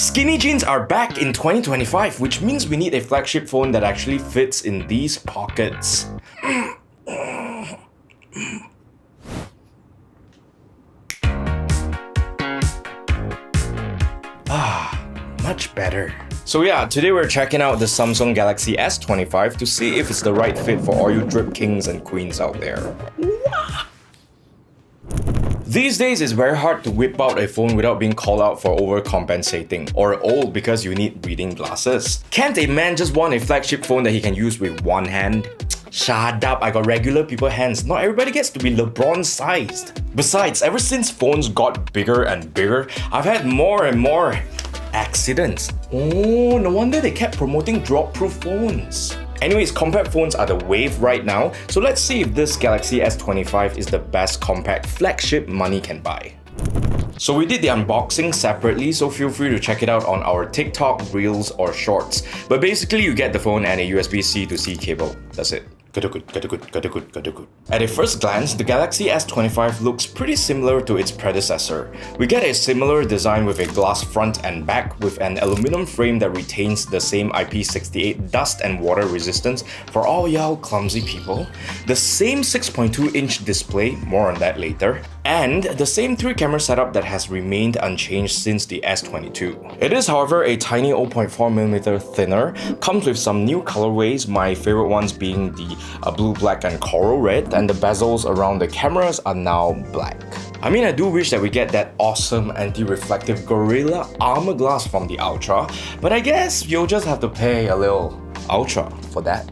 Skinny jeans are back in 2025, which means we need a flagship phone that actually fits in these pockets. Much better. So yeah, today we're checking out the Samsung Galaxy S25 to see if it's the right fit for all you drip kings and queens out there. These days, it's very hard to whip out a phone without being called out for overcompensating, or old because you need reading glasses. Can't a man just want a flagship phone that he can use with one hand? Shut up, I got regular people hands. Not everybody gets to be LeBron sized. Besides, ever since phones got bigger and bigger, I've had more and more accidents. Oh, no wonder they kept promoting drop-proof phones. Anyways, compact phones are the wave right now, so let's see if this Galaxy S25 is the best compact flagship money can buy. So we did the unboxing separately, so feel free to check it out on our TikTok, Reels or Shorts. But basically you get the phone and a USB-C to C cable. That's it. At a first glance, the Galaxy S25 looks pretty similar to its predecessor. We get a similar design with a glass front and back with an aluminum frame that retains the same IP68 dust and water resistance for all y'all clumsy people, the same 6.2-inch display, more on that later, and the same 3-camera setup that has remained unchanged since the S22. It is, however, a tiny 0.4mm thinner, comes with some new colorways, my favorite ones being the blue, black and coral red, and the bezels around the cameras are now black. I mean, I do wish that we get that awesome anti-reflective Gorilla armor glass from the Aputure, but I guess you'll just have to pay a little Aputure for that.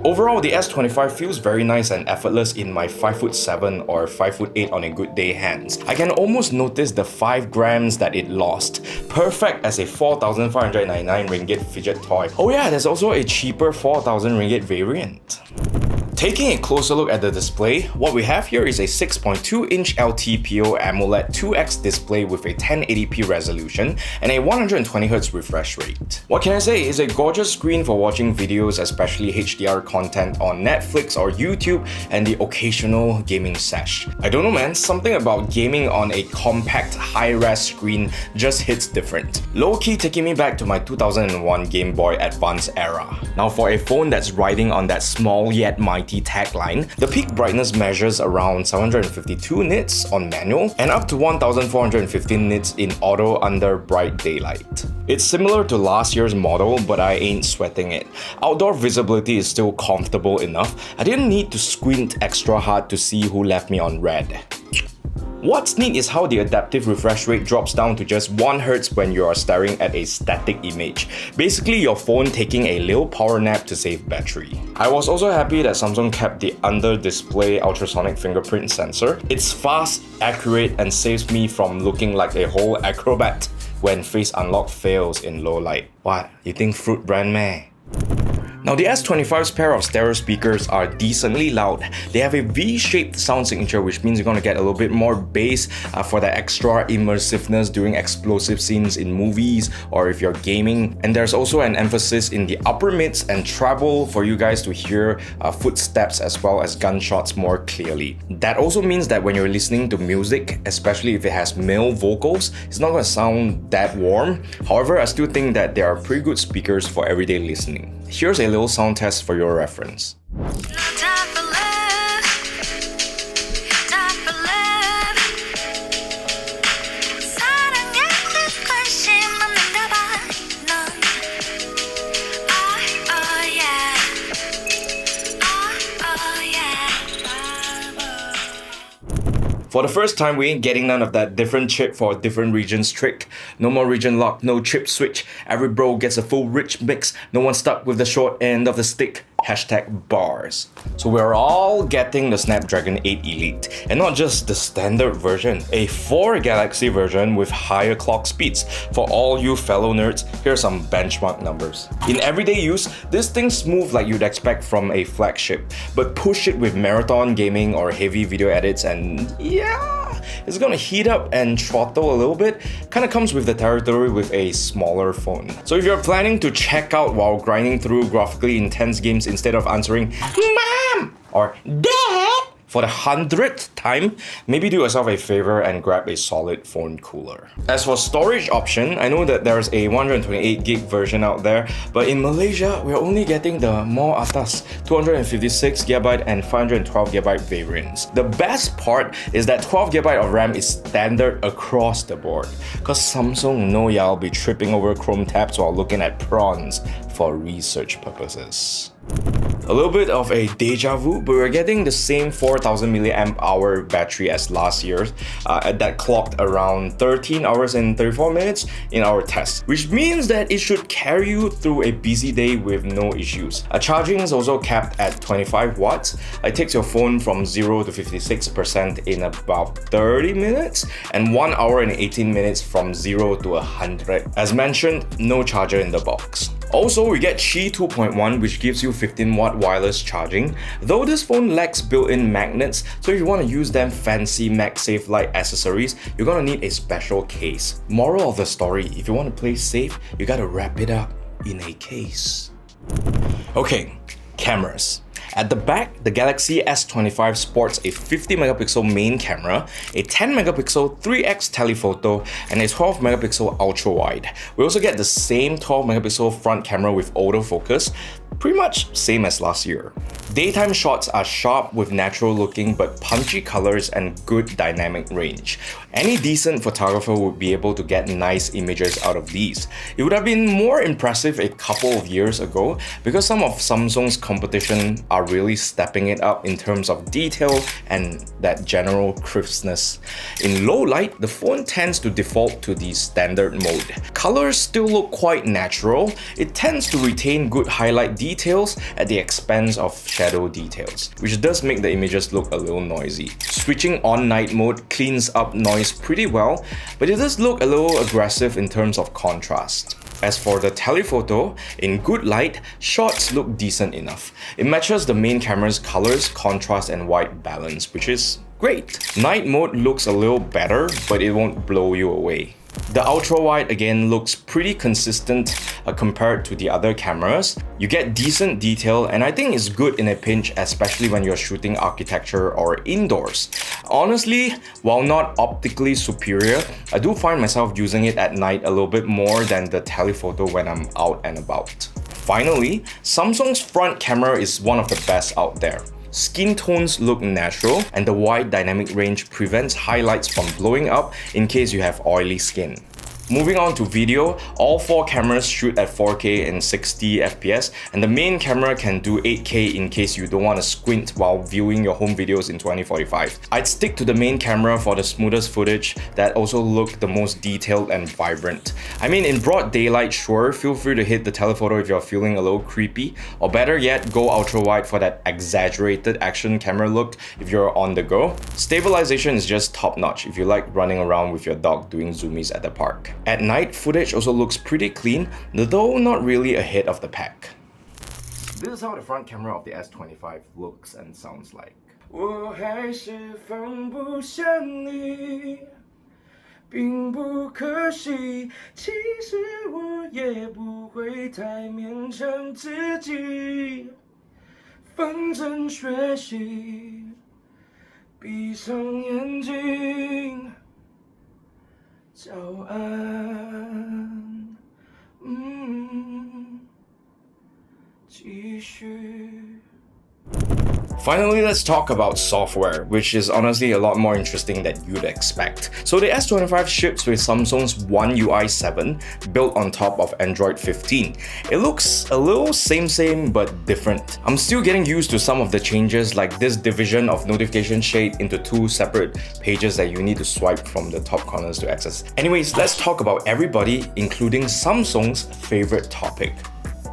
Overall, the S25 feels very nice and effortless in my 5'7" or 5'8" on a good day hands. I can almost notice the 5 grams that it lost. Perfect as a 4,599 ringgit fidget toy. Oh yeah, there's also a cheaper 4,000 ringgit variant. Taking a closer look at the display, what we have here is a 6.2-inch LTPO AMOLED 2X display with a 1080p resolution and a 120Hz refresh rate. What can I say? It's a gorgeous screen for watching videos, especially HDR content on Netflix or YouTube, and the occasional gaming sesh. I don't know man, something about gaming on a compact high-res screen just hits different. Low-key taking me back to my 2001 Game Boy Advance era. Now for a phone that's riding on that small yet mighty tagline, the peak brightness measures around 752 nits on manual and up to 1415 nits in auto under bright daylight. It's similar to last year's model, but I ain't sweating it. Outdoor visibility is still comfortable enough. I didn't need to squint extra hard to see who left me on red. What's neat is how the adaptive refresh rate drops down to just 1 Hz when you are staring at a static image. Basically your phone taking a little power nap to save battery. I was also happy that Samsung kept the under-display ultrasonic fingerprint sensor. It's fast, accurate and saves me from looking like a whole acrobat when face unlock fails in low light. What? You think fruit brand meh? Now the S25's pair of stereo speakers are decently loud. They have a V-shaped sound signature, which means you're gonna get a little bit more bass for that extra immersiveness during explosive scenes in movies or if you're gaming. And there's also an emphasis in the upper mids and treble for you guys to hear footsteps as well as gunshots more clearly. That also means that when you're listening to music, especially if it has male vocals, it's not gonna sound that warm. However, I still think that they are pretty good speakers for everyday listening. Here's a little sound test for your reference. For the first time, we ain't getting none of that different chip for different regions trick. No more region lock, no chip switch. Every bro gets a full rich mix. No one stuck with the short end of the stick. #bars. So we're all getting the Snapdragon 8 Elite, and not just the standard version, a 4 Galaxy version with higher clock speeds. For all you fellow nerds, here are some benchmark numbers. In everyday use, this thing's smooth like you'd expect from a flagship, but push it with marathon gaming or heavy video edits and yeah, it's gonna heat up and throttle a little bit. Kinda comes with the territory with a smaller phone. So if you're planning to check out while grinding through graphically intense games instead of answering "Mom" or "Dad," For the 100th time, maybe do yourself a favor and grab a solid phone cooler. As for storage option, I know that there's a 128GB version out there, but in Malaysia, we're only getting the more atas 256GB and 512GB variants. The best part is that 12GB of RAM is standard across the board, cause Samsung know y'all be tripping over Chrome tabs while looking at prawns for research purposes. A little bit of a deja vu, but we're getting the same 4000 mAh battery as last year's that clocked around 13 hours and 34 minutes in our test, which means that it should carry you through a busy day with no issues. Charging is also capped at 25 watts. It takes your phone from 0 to 56% in about 30 minutes and 1 hour and 18 minutes from 0 to 100. As mentioned, no charger in the box. Also, we get Qi 2.1, which gives you 15-watt wireless charging, though this phone lacks built-in magnets, so if you want to use them fancy MagSafe Lite accessories, you're gonna need a special case. Moral of the story, if you want to play safe, you gotta wrap it up in a case. Okay, cameras. At the back, the Galaxy S25 sports a 50MP main camera, a 10MP 3x telephoto, and a 12MP ultra-wide. We also get the same 12MP front camera with autofocus, pretty much same as last year. Daytime shots are sharp with natural looking but punchy colors and good dynamic range. Any decent photographer would be able to get nice images out of these. It would have been more impressive a couple of years ago because some of Samsung's competition are really stepping it up in terms of detail and that general crispness. In low light, the phone tends to default to the standard mode. Colors still look quite natural. It tends to retain good highlight details at the expense of shadow details, which does make the images look a little noisy. Switching on night mode cleans up noise pretty well, but it does look a little aggressive in terms of contrast. As for the telephoto, in good light, shots look decent enough. It matches the main camera's colors, contrast and white balance, which is great. Night mode looks a little better, but it won't blow you away. The ultra-wide again looks pretty consistent compared to the other cameras. You get decent detail and I think it's good in a pinch, especially when you're shooting architecture or indoors. Honestly, while not optically superior, I do find myself using it at night a little bit more than the telephoto when I'm out and about. Finally, Samsung's front camera is one of the best out there. Skin tones look natural, and the wide dynamic range prevents highlights from blowing up in case you have oily skin. Moving on to video, all 4 cameras shoot at 4K and 60fps, and the main camera can do 8K in case you don't want to squint while viewing your home videos in 2045. I'd stick to the main camera for the smoothest footage that also look the most detailed and vibrant. I mean, in broad daylight, sure, feel free to hit the telephoto if you're feeling a little creepy, or better yet, go ultra-wide for that exaggerated action camera look if you're on the go. Stabilization is just top-notch if you like running around with your dog doing zoomies at the park. At night, footage also looks pretty clean, though not really ahead of the pack. This is how the front camera of the S25 looks and sounds like. 我还是放不下你，并不可惜，其实我也不会太勉强自己，反正学习，闭上眼睛。 早安，继续。 Finally, let's talk about software, which is honestly a lot more interesting than you'd expect. So the S25 ships with Samsung's One UI 7, built on top of Android 15. It looks a little same but different. I'm still getting used to some of the changes, like this division of notification shade into 2 separate pages that you need to swipe from the top corners to access. Anyways, let's talk about everybody, including Samsung's favorite topic,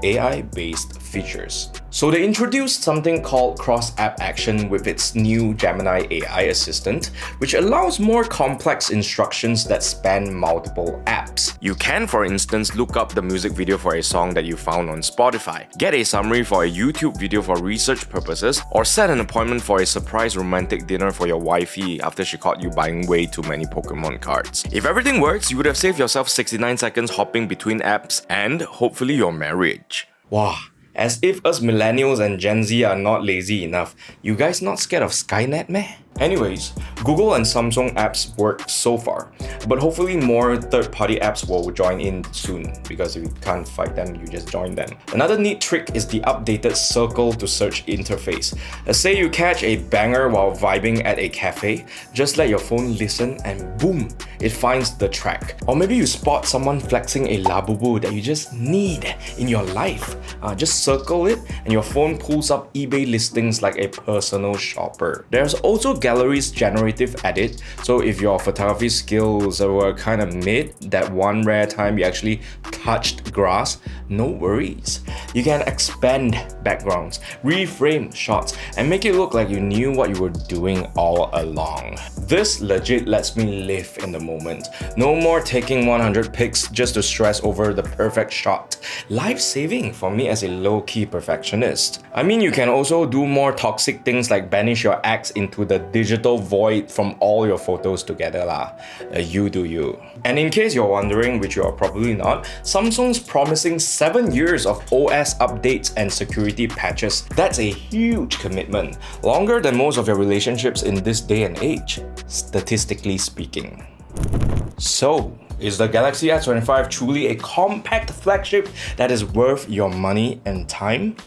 AI-based features. So they introduced something called cross-app action with its new Gemini AI assistant, which allows more complex instructions that span multiple apps. You can, for instance, look up the music video for a song that you found on Spotify, get a summary for a YouTube video for research purposes, or set an appointment for a surprise romantic dinner for your wifey after she caught you buying way too many Pokemon cards. If everything works, you would have saved yourself 69 seconds hopping between apps and hopefully your marriage. Wow. As if us millennials and Gen Z are not lazy enough. You guys not scared of Skynet, meh? Anyways, Google and Samsung apps work so far, but hopefully more third-party apps will join in soon, because if you can't fight them, you just join them. Another neat trick is the updated circle to search interface. Let's say you catch a banger while vibing at a cafe, just let your phone listen and boom, it finds the track. Or maybe you spot someone flexing a labubu that you just need in your life. Just circle it and your phone pulls up eBay listings like a personal shopper. There's also Gallery's generative edit, so if your photography skills were kind of mid, that one rare time you actually touched grass, no worries. You can expand backgrounds, reframe shots, and make it look like you knew what you were doing all along. This legit lets me live in the moment. No more taking 100 pics just to stress over the perfect shot. Life-saving for me as a low-key perfectionist. I mean, you can also do more toxic things like banish your ex into the digital void from all your photos together lah. You do you. And in case you're wondering, which you are probably not, Samsung's promising 7 years of OS updates and security patches. That's a huge commitment. Longer than most of your relationships in this day and age, statistically speaking. So, is the Galaxy S25 truly a compact flagship that is worth your money and time?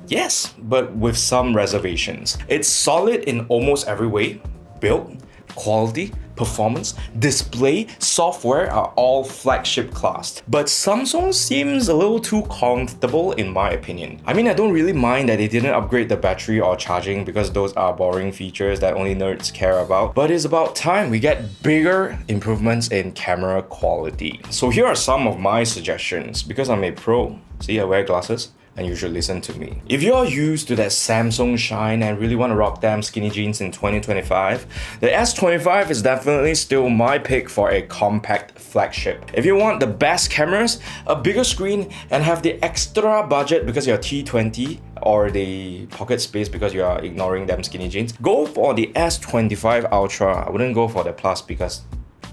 Yes, but with some reservations. It's solid in almost every way. Build, quality, performance, display, software are all flagship classed. But Samsung seems a little too comfortable in my opinion. I mean, I don't really mind that they didn't upgrade the battery or charging because those are boring features that only nerds care about. But it's about time we get bigger improvements in camera quality. So here are some of my suggestions. Because I'm a pro, see, I wear glasses, and you should listen to me. If you're used to that Samsung shine and really want to rock damn skinny jeans in 2025, the S25 is definitely still my pick for a compact flagship. If you want the best cameras, a bigger screen, and have the extra budget because you're T20 or the pocket space because you are ignoring them skinny jeans, go for the S25 Ultra. I wouldn't go for the Plus because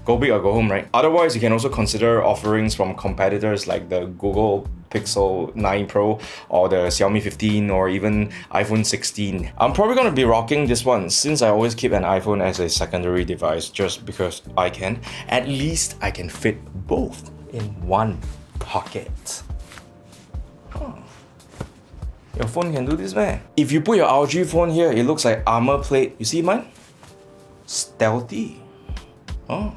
go big or go home, right? Otherwise, you can also consider offerings from competitors like the Google Pixel 9 Pro or the Xiaomi 15 or even iPhone 16. I'm probably going to be rocking this one since I always keep an iPhone as a secondary device just because I can. At least I can fit both in one pocket. Your phone can do this, man. If you put your ROG phone here, it looks like armor plate. You see mine? Stealthy. Oh.